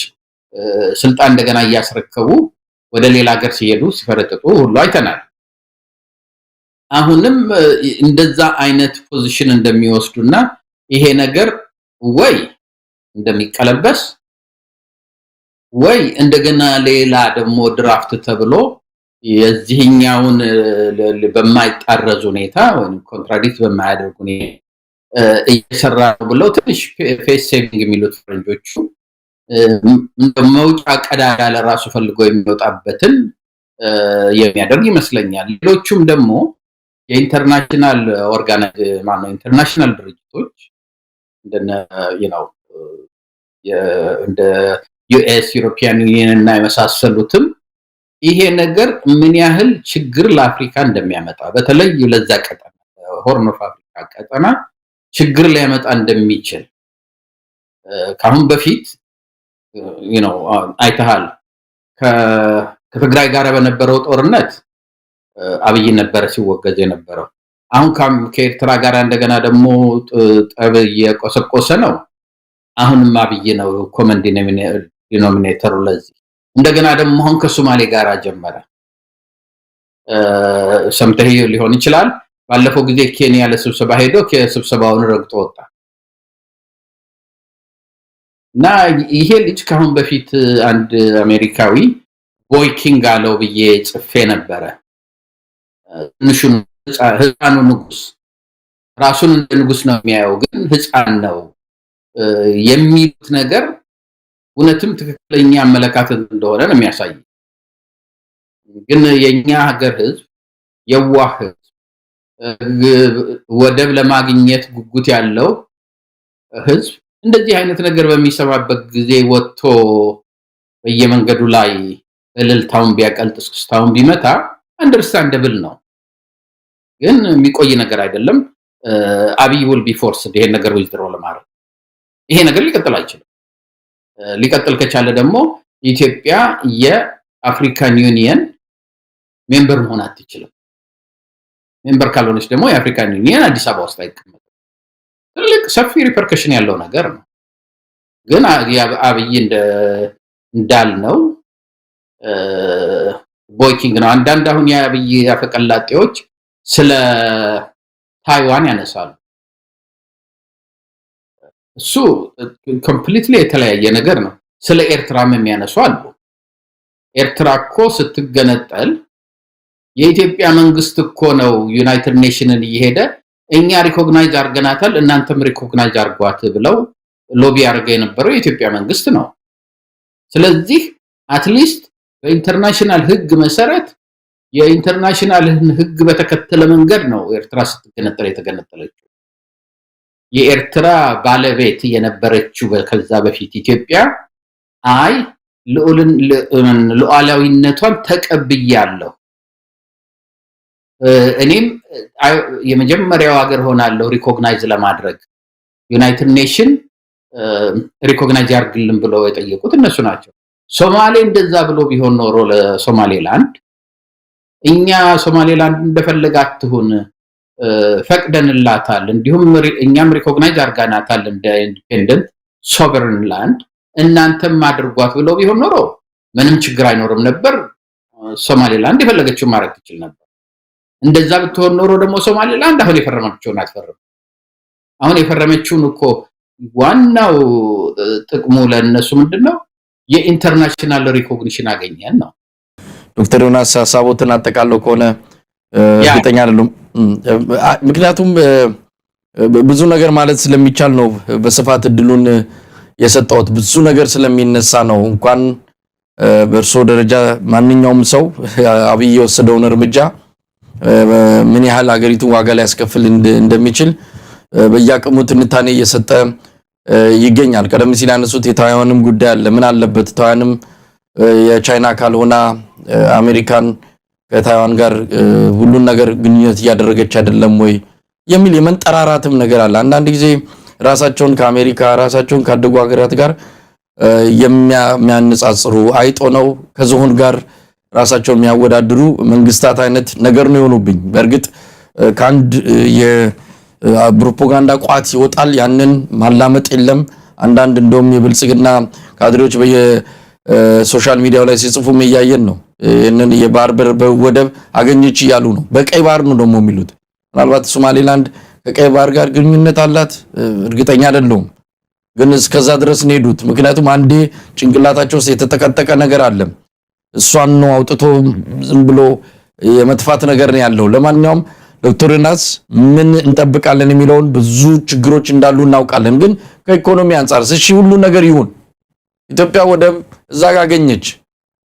ስልጣን እንደገና እያስረከቡ ወደ ሌላ ሀገር ሲሄዱ ሲፈረጥጡ ሁሉ አይተናል። አሁንም እንደዛ አይነት ፖዚሽን እንደሚወስዱና ይሄ ነገር ወይ እንደሚቀለበስ ወይ እንደገና ሌላ ደግሞ ድራፍት ተብሎ የዚህኛውን በማይጣረዝ ሁኔታ ወይም ኮንትራዲክት በማያደርግ ሁኔታ እየሰራ ብለው ትንሽ ፌስ ሴቪንግ የሚሉት ፈረንጆቹ መውጫ ቀዳዳ ለራሱ ፈልጎ የሚወጣበትን የሚያደርግ ይመስለኛል። ሌሎቹም ደግሞ የኢንተርናሽናል ኢንተርናሽናል ድርጅቶች እንደ ዩኤስ ዩሮፒያን ዩኒየን እና የመሳሰሉትም ይሄ ነገር ምን ያህል ችግር ለአፍሪካ እንደሚያመጣ በተለይ ለዛ ቀጠና ሆርን ኦፍ አፍሪካ ቀጠና ችግር ሊያመጣ እንደሚችል ካሁን በፊት አይተሃል። ከትግራይ ጋር በነበረው ጦርነት አብይ ነበር ሲወገዝ የነበረው። አሁን ከኤርትራ ጋር እንደገና ደግሞ ጠብ እየቆሰቆሰ ነው። አሁንም አብይ ነው ኮመን ዲኖሚኔተሩ ለዚህ። እንደገና ደግሞ አሁን ከሶማሌ ጋር ጀመረ። ሰምተህ ሊሆን ይችላል። ባለፈው ጊዜ ኬንያ ለስብሰባ ሄዶ ከስብሰባውን ረግጦ ወጣ እና ይሄ ልጅ ካሁን በፊት አንድ አሜሪካዊ ቦይኪንግ አለው ብዬ ጽፌ ነበረ። ትንሹን ህፃኑ ንጉስ ራሱን እንደ ንጉስ ነው የሚያየው፣ ግን ህፃን ነው የሚሉት ነገር እውነትም ትክክለኛ አመለካከት እንደሆነ ነው የሚያሳይ። ግን የኛ ሀገር ህዝብ የዋህ ወደብ ለማግኘት ጉጉት ያለው ህዝብ እንደዚህ አይነት ነገር በሚሰማበት ጊዜ ወጥቶ በየመንገዱ ላይ እልልታውን ቢያቀልጥ እስክስታውን ቢመታ አንደርስታንደብል ነው። ግን የሚቆይ ነገር አይደለም። አብይ will be forced ይሄን ነገር withdraw ለማድረግ። ይሄ ነገር ሊቀጥል አይችልም። ሊቀጥል ከቻለ ደግሞ ኢትዮጵያ የአፍሪካን ዩኒየን ሜምበር መሆን አትችልም። ሜምበር ካልሆነች ደግሞ የአፍሪካን ዩኒየን አዲስ አበባ ውስጥ አይቀመጥም። ትልቅ ሰፊ ሪፐርከሽን ያለው ነገር ነው። ግን አብይ እንዳልነው ቦይኪንግ ነው። አንዳንድ አሁን የአብይ አፈቀላጤዎች ስለ ታይዋን ያነሳሉ። እሱ ኮምፕሊትሊ የተለያየ ነገር ነው። ስለ ኤርትራም የሚያነሱ አሉ። ኤርትራ እኮ ስትገነጠል የኢትዮጵያ መንግስት እኮ ነው ዩናይትድ ኔሽንን እየሄደ እኛ ሪኮግናይዝ አርገናታል እናንተም ሪኮግናይዝ አርጓት ብለው ሎቢ ያርገ የነበረው የኢትዮጵያ መንግስት ነው። ስለዚህ አትሊስት በኢንተርናሽናል ህግ መሰረት የኢንተርናሽናል ህግ በተከተለ መንገድ ነው ኤርትራ ስትገነጠል የተገነጠለችው። የኤርትራ ባለቤት የነበረችው ከዛ በፊት ኢትዮጵያ አይ ሉዓላዊነቷን ተቀብያለሁ እኔም የመጀመሪያው ሀገር ሆናለሁ ሪኮግናይዝ ለማድረግ ዩናይትድ ኔሽን ሪኮግናይዝ ያርግልን ብለው የጠየቁት እነሱ ናቸው። ሶማሌ እንደዛ ብሎ ቢሆን ኖሮ ለሶማሌላንድ እኛ ሶማሌላንድ እንደፈለጋት ትሁን ፈቅደንላታል፣ እንዲሁም እኛም ሪኮግናይዝ አርጋናታል እንደ ኢንዲፔንደንት ሶቨረን ላንድ እናንተም አድርጓት ብለው ቢሆን ኖሮ ምንም ችግር አይኖርም ነበር። ሶማሌላንድ የፈለገችውን ማድረግ ትችል ነበር። እንደዛ ብትሆን ኖሮ ደግሞ ሶማሌላንድ አሁን የፈረመችውን አትፈርም። አሁን የፈረመችውን እኮ ዋናው ጥቅሙ ለነሱ ምንድነው? የኢንተርናሽናል ሪኮግኒሽን አገኘን ነው። ዶክተር ዮናስ ሀሳቦትን አጠቃለው ከሆነ እርግጠኛ አይደለም። ምክንያቱም ብዙ ነገር ማለት ስለሚቻል ነው በስፋት እድሉን የሰጠሁት። ብዙ ነገር ስለሚነሳ ነው። እንኳን በእርሶ ደረጃ ማንኛውም ሰው አብይ የወሰደውን እርምጃ ምን ያህል ሀገሪቱ ዋጋ ላይ ያስከፍል እንደሚችል በያቀሙ ትንታኔ እየሰጠ ይገኛል። ቀደም ሲል ያነሱት የታይዋንም ጉዳይ አለ። ምን አለበት ታይዋንም የቻይና ካልሆነ አሜሪካን ከታይዋን ጋር ሁሉን ነገር ግንኙነት እያደረገች አይደለም ወይ የሚል የመንጠራራትም ነገር አለ። አንዳንድ ጊዜ ራሳቸውን ከአሜሪካ ራሳቸውን ካደጉ ሀገራት ጋር የሚያነጻጽሩ አይጦ ነው ከዝሆን ጋር ራሳቸውን የሚያወዳድሩ መንግስታት አይነት ነገር ነው የሆኑብኝ። በእርግጥ ካንድ የፕሮፓጋንዳ ቋት ይወጣል፣ ያንን ማላመጥ የለም። አንዳንድ እንደውም የብልጽግና ካድሬዎች በየሶሻል ሚዲያው ላይ ሲጽፉም እያየን ነው። ይሄንን የባህር በር ወደብ አገኘች ይያሉ ነው። በቀይ ባህር ነው ደግሞ የሚሉት። ምናልባት ሶማሌላንድ ከቀይ ባህር ጋር ግንኙነት አላት እርግጠኛ አይደለሁም፣ ግን እስከዛ ድረስ ነው ሄዱት። ምክንያቱም አንዴ ጭንቅላታቸው ውስጥ የተጠቀጠቀ ነገር አለ። እሷን ነው አውጥቶ ዝም ብሎ የመጥፋት ነገር ነው ያለው። ለማንኛውም ዶክተር ዮናስ ምን እንጠብቃለን የሚለውን ብዙ ችግሮች እንዳሉ እናውቃለን። ግን ከኢኮኖሚ አንፃር እሺ ሁሉ ነገር ይሁን፣ ኢትዮጵያ ወደብ እዛ ጋር አገኘች።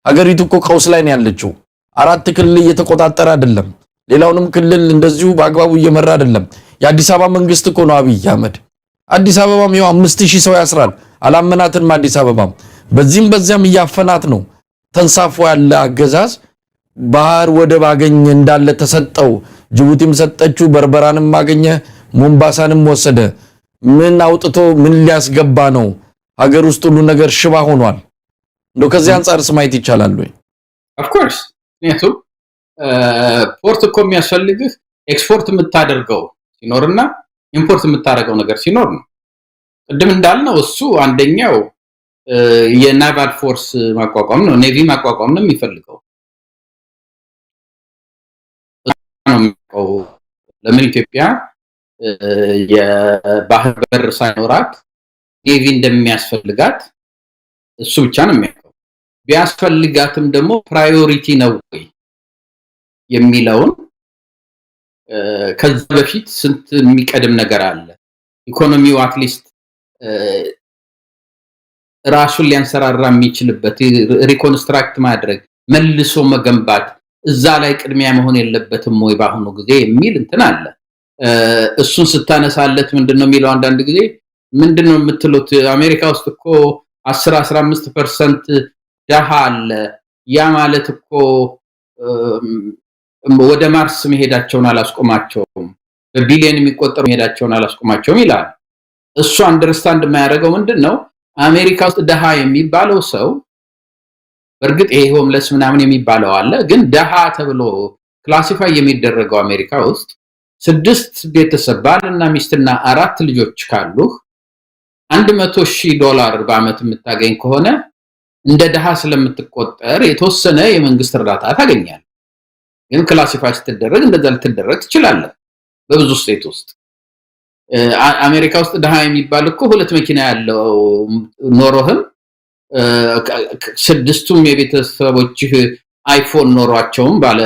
ሀገሪቱ እኮ ቀውስ ላይ ነው ያለችው። 4 ክልል እየተቆጣጠረ አይደለም፣ ሌላውንም ክልል እንደዚሁ በአግባቡ እየመራ አይደለም። የአዲስ አበባ መንግስት እኮ ነው አብይ አህመድ። አዲስ አበባም ይኸው 5000 ሰው ያስራል። አላመናትም አዲስ አበባም በዚህም በዚያም እያፈናት ነው። ተንሳፎ ያለ አገዛዝ ባህር ወደብ አገኘ እንዳለ ተሰጠው። ጅቡቲም ሰጠችው፣ በርበራንም አገኘ፣ ሞምባሳንም ወሰደ። ምን አውጥቶ ምን ሊያስገባ ነው? ሀገር ውስጥ ሁሉ ነገር ሽባ ሆኗል። እንደው ከዚህ አንፃር ማየት ይቻላል ወይ? ኦፍ ኮርስ ምክንያቱም ፖርት እኮ የሚያስፈልግህ ኤክስፖርት የምታደርገው ሲኖርና ኢምፖርት የምታደርገው ነገር ሲኖር ነው። ቅድም እንዳልነው እሱ አንደኛው የናቫል ፎርስ ማቋቋም ነው፣ ኔቪ ማቋቋም ነው የሚፈልገው። ለምን ኢትዮጵያ የባህር በር ሳይኖራት ኔቪ እንደሚያስፈልጋት እሱ ብቻ ነው የሚያውቀው። ቢያስፈልጋትም ደግሞ ፕራዮሪቲ ነው ወይ የሚለውን ከዛ በፊት ስንት የሚቀድም ነገር አለ። ኢኮኖሚው አትሊስት ራሱን ሊያንሰራራ የሚችልበት ሪኮንስትራክት ማድረግ መልሶ መገንባት እዛ ላይ ቅድሚያ መሆን የለበትም ወይ በአሁኑ ጊዜ የሚል እንትን አለ። እሱን ስታነሳለት ምንድነው የሚለው አንዳንድ ጊዜ ምንድነው የምትሉት አሜሪካ ውስጥ እኮ 10-15% ደሃ አለ፣ ያ ማለት እኮ ወደ ማርስ መሄዳቸውን አላስቆማቸውም፣ በቢሊየን የሚቆጠሩ መሄዳቸውን አላስቆማቸውም ይላል። እሱ አንደርስታንድ የማያደርገው ምንድነው አሜሪካ ውስጥ ደሃ የሚባለው ሰው በእርግጥ ይሄ ሆምለስ ምናምን የሚባለው አለ፣ ግን ደሃ ተብሎ ክላሲፋይ የሚደረገው አሜሪካ ውስጥ 6 ቤተሰብ ባልና ሚስትና 4 ልጆች ካሉ $100,000 በአመት የምታገኝ ከሆነ እንደ ደሃ ስለምትቆጠር የተወሰነ የመንግስት እርዳታ ታገኛለህ። ግን ክላሲፋይ ስትደረግ እንደዛ ልትደረግ ትችላለህ። በብዙ ስቴት ውስጥ አሜሪካ ውስጥ ደሃ የሚባል እኮ 2 መኪና ያለው ኖሮህም 6ቱም የቤተሰቦችህ አይፎን ኖሯቸውም ባለ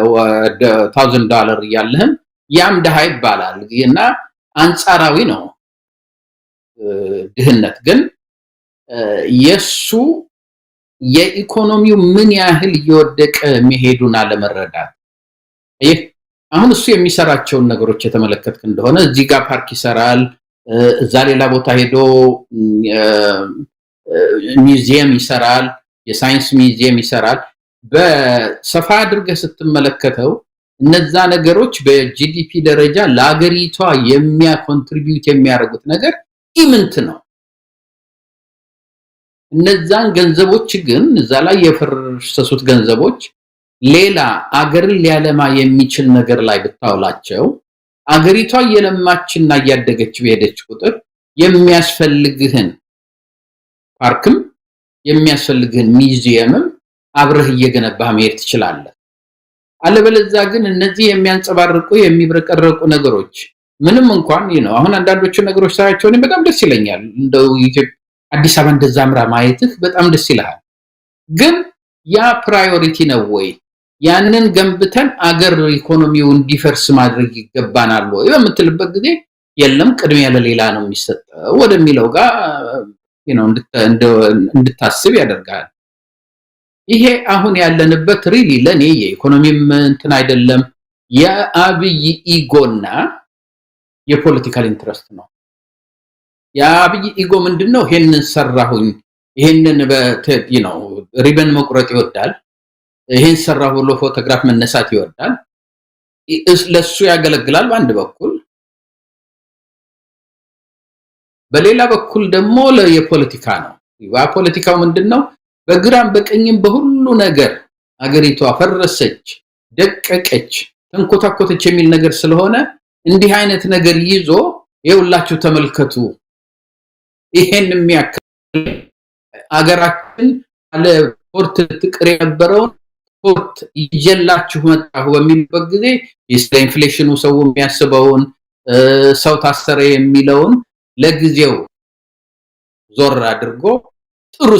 $1,000 እያለህም ያም ደሃ ይባላል እና አንጻራዊ ነው ድህነት። ግን የሱ የኢኮኖሚው ምን ያህል እየወደቀ መሄዱን አለመረዳት። አሁን እሱ የሚሰራቸውን ነገሮች የተመለከትክ እንደሆነ እዚህ ጋር ፓርክ ይሰራል፣ እዛ ሌላ ቦታ ሄዶ ሚውዚየም ይሰራል፣ የሳይንስ ሚውዚየም ይሰራል። በሰፋ አድርገህ ስትመለከተው እነዛ ነገሮች በጂዲፒ ደረጃ ለአገሪቷ ኮንትሪቢዩት የሚያደርጉት ነገር ኢምንት ነው። እነዛን ገንዘቦች ግን እዛ ላይ የፈሰሱት ገንዘቦች ሌላ አገርን ሊያለማ የሚችል ነገር ላይ ብታውላቸው አገሪቷ የለማችና እያደገች በሄደች ቁጥር የሚያስፈልግህን ፓርክም የሚያስፈልግህን ሚውዚየምም አብረህ እየገነባህ መሄድ ትችላለህ። አለበለዚያ ግን እነዚህ የሚያንጸባርቁ የሚብረቀረቁ ነገሮች ምንም እንኳን አሁን አንዳንዶቹ ነገሮች ሳያቸው እኔ በጣም ደስ ይለኛል። እንደው አዲስ አበባ እንደዛ አምራ ማየትህ በጣም ደስ ይላል። ግን ያ ፕራዮሪቲ ነው ወይ? ያንን ገንብተን አገር ኢኮኖሚው እንዲፈርስ ማድረግ ይገባናል ወይ በምትልበት ጊዜ የለም ቅድሚያ ለሌላ ነው የሚሰጠው ወደሚለው ጋር እንድታስብ ያደርጋል። ይሄ አሁን ያለንበት ሪሊ ለኔ የኢኮኖሚም እንትን አይደለም፣ የአብይ ኢጎና የፖለቲካል ኢንትረስት ነው። የአብይ ኢጎ ምንድነው? ይሄንን ሰራሁኝ፣ ይሄንን ሪበን መቁረጥ ይወዳል፣ ይሄን ሰራሁ ብሎ ፎቶግራፍ መነሳት ይወዳል። ለሱ ያገለግላል በአንድ በኩል። በሌላ በኩል ደግሞ የፖለቲካ ነው። ፖለቲካው ምንድነው? በግራም በቀኝም በሁሉ ነገር አገሪቷ ፈረሰች፣ ደቀቀች፣ ተንኮታኮተች የሚል ነገር ስለሆነ እንዲህ አይነት ነገር ይዞ ይኸውላችሁ ተመልከቱ ይሄን የሚያክል አገራችን አለ ፖርት ትቅር የነበረውን ፖርት ይጀላችሁ መጣሁ በሚልበት ጊዜ የስለ ኢንፍሌሽኑ ሰው የሚያስበውን ሰው ታሰረ የሚለውን ለጊዜው ዞር አድርጎ ጥሩ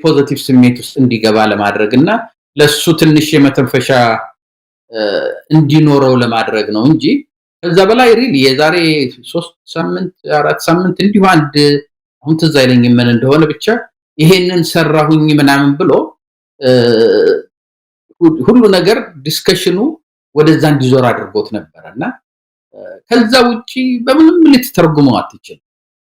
ፖዚቲቭ ስሜት ውስጥ እንዲገባ ለማድረግና ለሱ ትንሽ የመተንፈሻ እንዲኖረው ለማድረግ ነው እንጂ ከዛ በላይ ሪሊ የዛሬ 3 ሳምንት 4 ሳምንት እንዲሁ አንድ አሁን ትዝ አይለኝም ምን እንደሆነ ብቻ ይሄንን ሰራሁኝ ምናምን ብሎ ሁሉ ነገር ዲስከሽኑ ወደዛ እንዲዞር አድርጎት ነበርና ከዛ ውጪ በምንም ልትተረጉመው አትችልም።